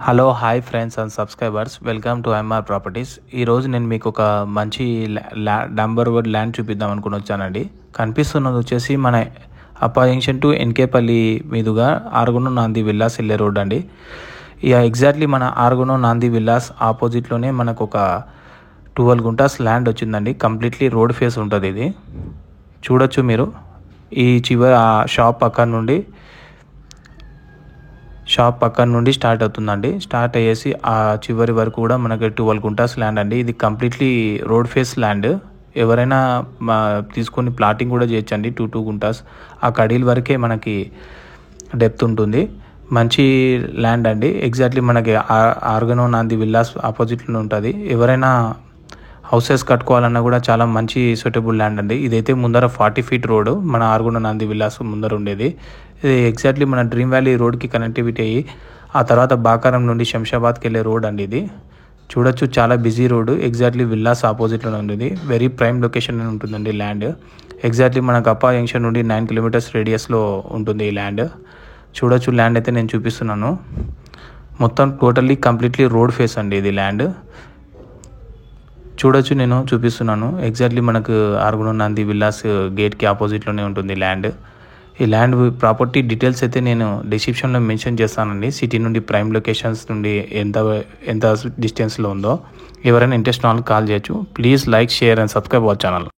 Hello hi friends and subscribers, welcome to MR properties. ఈరోజు నేను మీకు ఒక మంచి డంబర్ రోడ్ ల్యాండ్ చూపిద్దాం అనుకుని వచ్చానండి. కనిపిస్తున్నది వచ్చేసి మన అప్పా జంక్షన్ టు ఎన్కేపల్లి మీదుగా ఆర్గొనో నాంది విల్లాస్ వెళ్ళే రోడ్ అండి. ఇక ఎగ్జాక్ట్లీ మన ఆర్గొనో నాంది విల్లాస్ ఆపోజిట్లోనే మనకు ఒక 12 గుంటాస్ ల్యాండ్ వచ్చిందండి. కంప్లీట్లీ రోడ్ ఫేస్ ఉంటుంది. ఇది చూడొచ్చు మీరు. ఈ చివరి షాప్ పక్కన నుండి స్టార్ట్ అవుతుందండి. స్టార్ట్ అయ్యేసి ఆ చివరి వరకు కూడా మనకి 12 గుంటాస్ ల్యాండ్ అండి. ఇది కంప్లీట్లీ రోడ్ ఫేస్ ల్యాండ్. ఎవరైనా తీసుకొని ప్లాటింగ్ కూడా చేయొచ్చండి. 2 గుంటాస్ ఆ కడీల వరకే మనకి డెప్త్ ఉంటుంది. మంచి ల్యాండ్ అండి. ఎగ్జాక్ట్లీ మనకి ఆర్గొనో నాంది విల్లాస్ ఆపోజిట్లోనే ఉంటుంది. ఎవరైనా హౌసెస్ కట్టుకోవాలన్నా కూడా చాలా మంచి సూటబుల్ ల్యాండ్ అండి. ఇదైతే ముందర 40 ఫీట్ రోడ్ మన ఆర్గొనో నాంది విల్లాస్ ముందర ఉండేది. ఇది ఎగ్జాక్ట్లీ మన డ్రీమ్ వ్యాలీ రోడ్కి కనెక్టివిటీ అయ్యి ఆ తర్వాత బాకారం నుండి శంషాబాద్కి వెళ్ళే రోడ్ అండి. ఇది చూడొచ్చు, చాలా బిజీ రోడ్. ఎగ్జాక్ట్లీ విల్లాస్ ఆపోజిట్లోనే ఉండేది. వెరీ ప్రైమ్ లొకేషన్ ఉంటుందండి ల్యాండ్. ఎగ్జాక్ట్లీ మనకు అప్పా జంక్షన్ నుండి 9 కిలోమీటర్స్ రేడియస్లో ఉంటుంది ఈ ల్యాండ్. చూడొచ్చు, ల్యాండ్ అయితే నేను చూపిస్తున్నాను. మొత్తం టోటల్లీ కంప్లీట్లీ రోడ్ ఫేస్ అండి ఇది ల్యాండ్. చూడొచ్చు, నేను చూపిస్తున్నాను. ఎగ్జాక్ట్లీ మనకు ఆర్గొనో నాంది విల్లాస్ గేట్కి ఆపోజిట్లోనే ఉంటుంది ల్యాండ్. ఈ ల్యాండ్ ప్రాపర్టీ డీటెయిల్స్ అయితే నేను డిస్క్రిప్షన్లో మెన్షన్ చేస్తానండి. సిటీ నుండి ప్రైమ్ లొకేషన్స్ నుండి ఎంత డిస్టెన్స్లో ఉందో. ఎవరైనా ఇంట్రెస్ట్ ఉన్న వాళ్ళు కాల్ చేయొచ్చు. Please like, share and subscribe our channel.